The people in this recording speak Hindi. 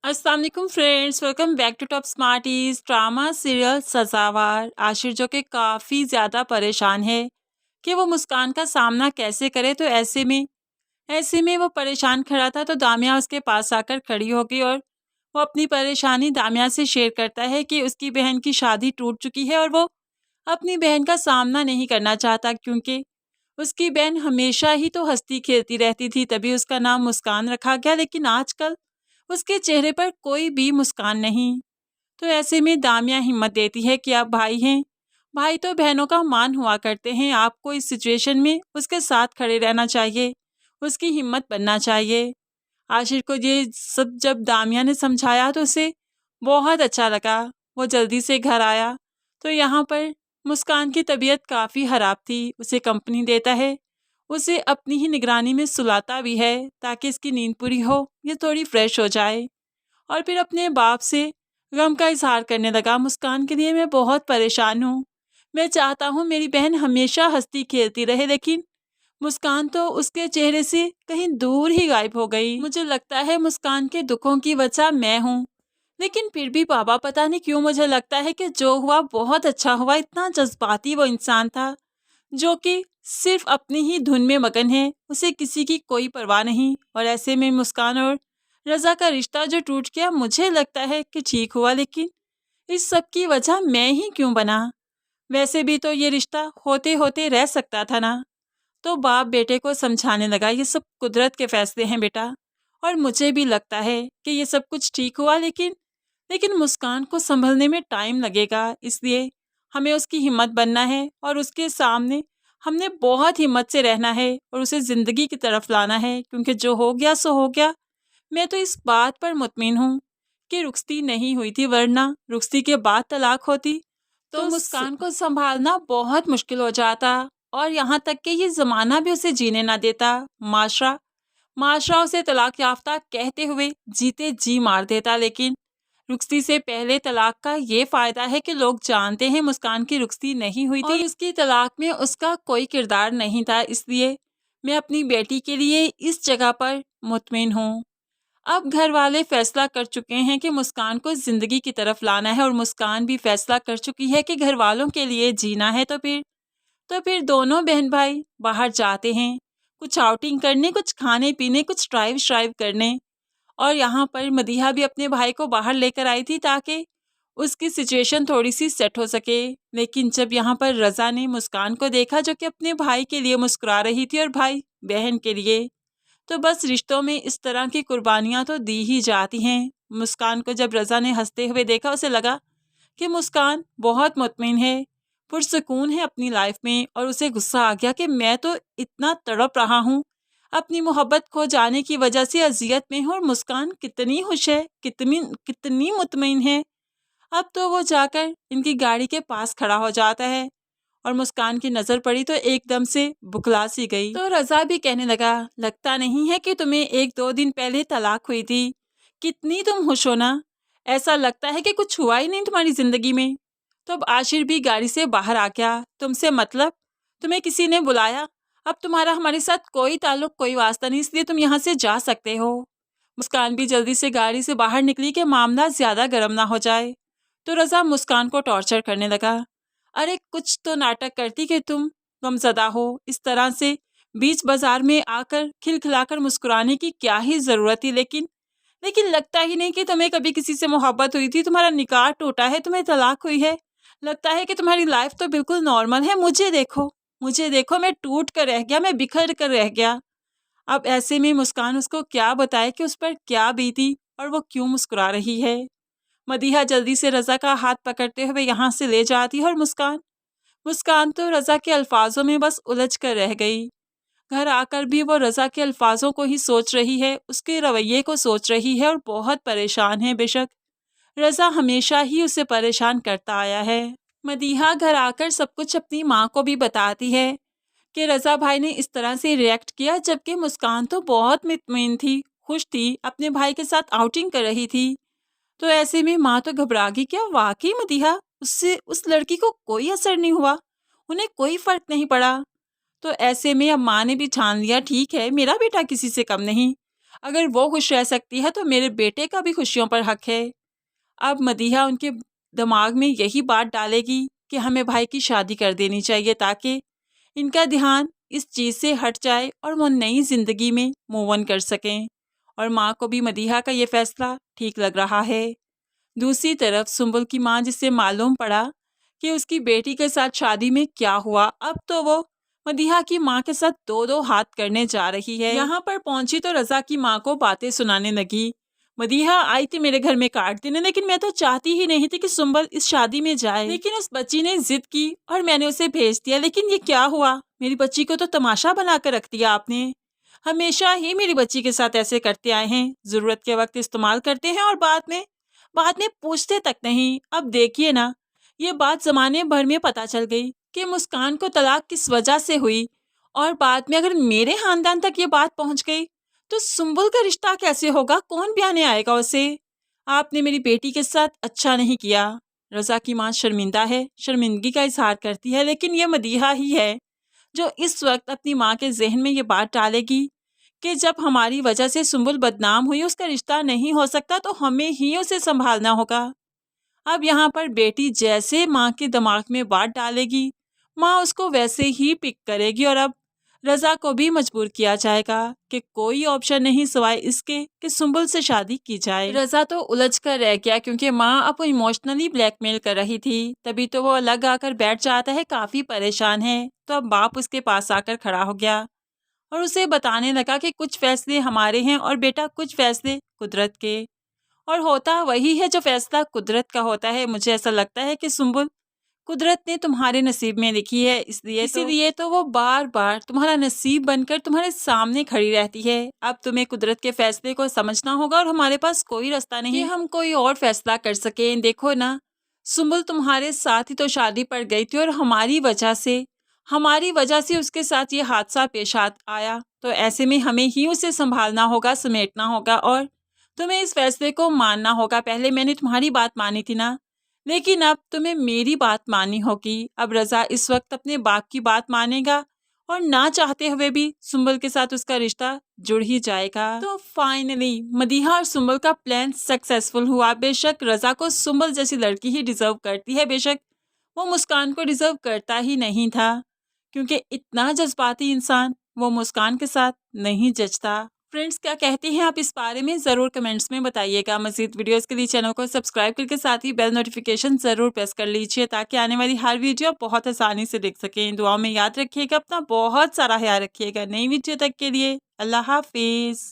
अस्सलाम वालेकुम friends, welcome back to top smarties. Drama serial Sazawar Ashir जो कि काफ़ी ज़्यादा परेशान है कि वो मुस्कान का सामना कैसे करे। तो ऐसे में वो परेशान खड़ा था तो दामिया उसके पास आकर खड़ी हो गई और वो अपनी परेशानी दामिया से शेयर करता है कि उसकी बहन की शादी टूट चुकी है और वो अपनी बहन का सामना नहीं करना चाहता, क्योंकि उसकी बहन हमेशा ही तो हंसती खेलती रहती थी, तभी उसका नाम मुस्कान रखा गया। लेकिन आजकल उसके चेहरे पर कोई भी मुस्कान नहीं। तो ऐसे में दामिया हिम्मत देती है कि आप भाई हैं, भाई तो बहनों का मान हुआ करते हैं, आपको इस सिचुएशन में उसके साथ खड़े रहना चाहिए, उसकी हिम्मत बनना चाहिए। आशिर को ये सब जब दामिया ने समझाया तो उसे बहुत अच्छा लगा। वो जल्दी से घर आया तो यहाँ पर मुस्कान की तबीयत काफ़ी ख़राब थी। उसे कंपनी देता है, उसे अपनी ही निगरानी में सुलाता भी है ताकि इसकी नींद पूरी हो, ये थोड़ी फ्रेश हो जाए। और फिर अपने बाप से गम का इजहार करने लगा, मुस्कान के लिए मैं बहुत परेशान हूँ, मैं चाहता हूँ मेरी बहन हमेशा हंसती खेलती रहे, लेकिन मुस्कान तो उसके चेहरे से कहीं दूर ही गायब हो गई। मुझे लगता है मुस्कान के दुखों की वजह मैं हूँ, लेकिन फिर भी बाबा पता नहीं क्यों मुझे लगता है कि जो हुआ बहुत अच्छा हुआ। इतना जज्बाती वो इंसान था जो कि सिर्फ अपनी ही धुन में मगन है, उसे किसी की कोई परवाह नहीं। और ऐसे में मुस्कान और रज़ा का रिश्ता जो टूट गया, मुझे लगता है कि ठीक हुआ, लेकिन इस सब की वजह मैं ही क्यों बना। वैसे भी तो ये रिश्ता होते होते रह सकता था ना। तो बाप बेटे को समझाने लगा, ये सब कुदरत के फैसले हैं बेटा, और मुझे भी लगता है कि ये सब कुछ ठीक हुआ, लेकिन मुस्कान को संभलने में टाइम लगेगा, इसलिए हमें उसकी हिम्मत बनना है और उसके सामने हमने बहुत हिम्मत से रहना है और उसे ज़िंदगी की तरफ लाना है, क्योंकि जो हो गया सो हो गया। मैं तो इस बात पर मुतमिन हूँ कि रुखसती नहीं हुई थी, वरना रुखसती के बाद तलाक होती तो मुस्कान को संभालना बहुत मुश्किल हो जाता, और यहाँ तक कि ये ज़माना भी उसे जीने ना देता। माशरा माशरा उसे तलाक याफ्ता कहते हुए जीते जी मार देता। लेकिन रुखसती से पहले तलाक का ये फ़ायदा है कि लोग जानते हैं मुस्कान की रुखसती नहीं हुई थी और उसकी तलाक में उसका कोई किरदार नहीं था, इसलिए मैं अपनी बेटी के लिए इस जगह पर मुतमिन हूँ। अब घर वाले फैसला कर चुके हैं कि मुस्कान को ज़िंदगी की तरफ लाना है और मुस्कान भी फैसला कर चुकी है कि घर वालों के लिए जीना है। तो फिर दोनों बहन भाई बाहर जाते हैं, कुछ आउटिंग करने, कुछ खाने पीने, कुछ ड्राइव श्राइव करने। और यहाँ पर मदीहा भी अपने भाई को बाहर लेकर आई थी ताकि उसकी सिचुएशन थोड़ी सी सेट हो सके। लेकिन जब यहाँ पर रज़ा ने मुस्कान को देखा जो कि अपने भाई के लिए मुस्कुरा रही थी और भाई बहन के लिए, तो बस रिश्तों में इस तरह की कुर्बानियाँ तो दी ही जाती हैं। मुस्कान को जब रज़ा ने हंसते हुए देखा, उसे लगा कि मुस्कान बहुत मुतमिन है, पुरसकून है अपनी लाइफ में, और उसे गुस्सा आ गया कि मैं तो इतना तड़प रहा हूँ, अपनी मोहब्बत खो जाने की वजह से अजियत में हूँ, और मुस्कान कितनी खुश है, कितनी कितनी मुतमिन है। अब तो वो जाकर इनकी गाड़ी के पास खड़ा हो जाता है और मुस्कान की नज़र पड़ी तो एकदम से बुखला सी गई। तो रज़ा भी कहने लगा, लगता नहीं है कि तुम्हें 1-2 दिन पहले तलाक हुई थी, कितनी तुम खुश हो ना, ऐसा लगता है कि कुछ हुआ ही नहीं तुम्हारी ज़िंदगी में। तो अब आशिर भी गाड़ी से बाहर आ गया, तुमसे मतलब, तुम्हें किसी ने बुलाया, अब तुम्हारा हमारे साथ कोई ताल्लुक कोई वास्ता नहीं, इसलिए तुम यहाँ से जा सकते हो। मुस्कान भी जल्दी से गाड़ी से बाहर निकली कि मामला ज़्यादा गर्म ना हो जाए। तो रज़ा मुस्कान को टॉर्चर करने लगा, अरे कुछ तो नाटक करती कि तुम गमज़दा हो, इस तरह से बीच बाजार में आकर खिलखिलाकर मुस्कुराने की क्या ही ज़रूरत थी। लेकिन लगता ही नहीं कि तुम्हें कभी किसी से मोहब्बत हुई थी, तुम्हारा निकाह टूटा है, तुम्हें तलाक हुई है, लगता है कि तुम्हारी लाइफ तो बिल्कुल नॉर्मल है। मुझे देखो, मैं टूट कर रह गया, मैं बिखर कर रह गया। अब ऐसे में मुस्कान उसको क्या बताए कि उस पर क्या बीती और वो क्यों मुस्कुरा रही है। मदीहा जल्दी से रज़ा का हाथ पकड़ते हुए यहाँ से ले जाती है और मुस्कान मुस्कान तो रज़ा के अल्फाजों में बस उलझ कर रह गई। घर आकर भी वो रज़ा के अल्फाजों को ही सोच रही है, उसके रवैये को सोच रही है और बहुत परेशान है। बेशक रज़ा हमेशा ही उसे परेशान करता आया है। मदीहा घर आकर सब कुछ अपनी माँ को भी बताती है कि रज़ा भाई ने इस तरह से रिएक्ट किया, जबकि मुस्कान तो बहुत मुतमिन थी, खुश थी, अपने भाई के साथ आउटिंग कर रही थी। तो ऐसे में माँ तो घबरा गई, क्या वाकई मदीहा उससे उस लड़की को कोई असर नहीं हुआ, उन्हें कोई फर्क नहीं पड़ा। तो ऐसे में अब माँ ने भी ठान लिया, ठीक है मेरा बेटा किसी से कम नहीं, अगर वो खुश रह सकती है तो मेरे बेटे का भी खुशियों पर हक है। अब मदीहा उनके दिमाग में यही बात डालेगी कि हमें भाई की शादी कर देनी चाहिए ताकि इनका ध्यान इस चीज़ से हट जाए और वो नई ज़िंदगी में मूव ऑन कर सकें। और माँ को भी मदीहा का ये फैसला ठीक लग रहा है। दूसरी तरफ सुंबुल की माँ, जिससे मालूम पड़ा कि उसकी बेटी के साथ शादी में क्या हुआ, अब तो वो मदीहा की माँ के साथ दो दो हाथ करने जा रही है। यहाँ पर पहुंची तो रज़ा की माँ को बातें सुनाने लगी। मदीहा आई थी मेरे घर में कार्ड देने, लेकिन मैं तो चाहती ही नहीं थी कि सुंबल इस शादी में जाए, लेकिन उस बच्ची ने जिद की और मैंने उसे भेज दिया। लेकिन ये क्या हुआ, मेरी बच्ची को तो तमाशा बनाकर रख दिया आपने। हमेशा ही मेरी बच्ची के साथ ऐसे करते आए हैं, जरूरत के वक्त इस्तेमाल करते हैं और बाद में पूछते तक नहीं। अब देखिए ना, ये बात जमाने भर में पता चल गई कि मुस्कान को तलाक किस वजह से हुई, और बाद में अगर मेरे खानदान तक ये बात पहुंच गई तो सुंबुल का रिश्ता कैसे होगा, कौन ब्याने आएगा उसे। आपने मेरी बेटी के साथ अच्छा नहीं किया। रज़ा की माँ शर्मिंदा है, शर्मिंदगी का इजहार करती है, लेकिन यह मदीहा ही है जो इस वक्त अपनी माँ के जहन में ये बात डालेगी कि जब हमारी वजह से सुंबुल बदनाम हुई, उसका रिश्ता नहीं हो सकता तो हमें ही उसे संभालना होगा। अब यहाँ पर बेटी जैसे माँ के दिमाग में बात डालेगी, माँ उसको वैसे ही पिक करेगी और अब रज़ा को भी मजबूर किया जाएगा कि कोई ऑप्शन नहीं सिवाय इसके कि सुंबुल से शादी की जाए। रज़ा तो उलझ कर रह गया क्योंकि माँ अब इमोशनली ब्लैकमेल कर रही थी, तभी तो वो अलग आकर बैठ जाता है, काफ़ी परेशान है। तो अब बाप उसके पास आकर खड़ा हो गया और उसे बताने लगा कि कुछ फैसले हमारे हैं और बेटा कुछ फैसले कुदरत के, और होता वही है जो फैसला कुदरत का होता है। मुझे ऐसा लगता है कि सुंबुल कुदरत ने तुम्हारे नसीब में लिखी है, इसीलिए तो वो बार बार तुम्हारा नसीब बनकर तुम्हारे सामने खड़ी रहती है। अब तुम्हें कुदरत के फैसले को समझना होगा और हमारे पास कोई रास्ता नहीं कि हम कोई और फैसला कर सकें। देखो ना, सुंबुल तुम्हारे साथ ही तो शादी पड़ गई थी और हमारी वजह से उसके साथ ये हादसा पेश आया, तो ऐसे में हमें ही उसे संभालना होगा, समेटना होगा और तुम्हें इस फैसले को मानना होगा। पहले मैंने तुम्हारी बात मानी थी ना, लेकिन अब तुम्हें मेरी बात माननी होगी। अब रज़ा इस वक्त अपने बाप की बात मानेगा और ना चाहते हुए भी सुंबल के साथ उसका रिश्ता जुड़ ही जाएगा। तो फाइनली मदीहा और सुंबल का प्लान सक्सेसफुल हुआ। बेशक रज़ा को सुंबल जैसी लड़की ही डिजर्व करती है, बेशक वो मुस्कान को डिजर्व करता ही नहीं था, क्योंकि इतना जज्बाती इंसान वो मुस्कान के साथ नहीं जचता। फ्रेंड्स, क्या कहते हैं आप इस बारे में, ज़रूर कमेंट्स में बताइएगा। मज़ीद वीडियोस के लिए चैनल को सब्सक्राइब करके साथ ही बेल नोटिफिकेशन ज़रूर प्रेस कर लीजिए ताकि आने वाली हर वीडियो आप बहुत आसानी से देख सकें। दुआओं में याद रखिएगा, अपना बहुत सारा ख्याल रखिएगा। नई वीडियो तक के लिए अल्लाह हाफिज़।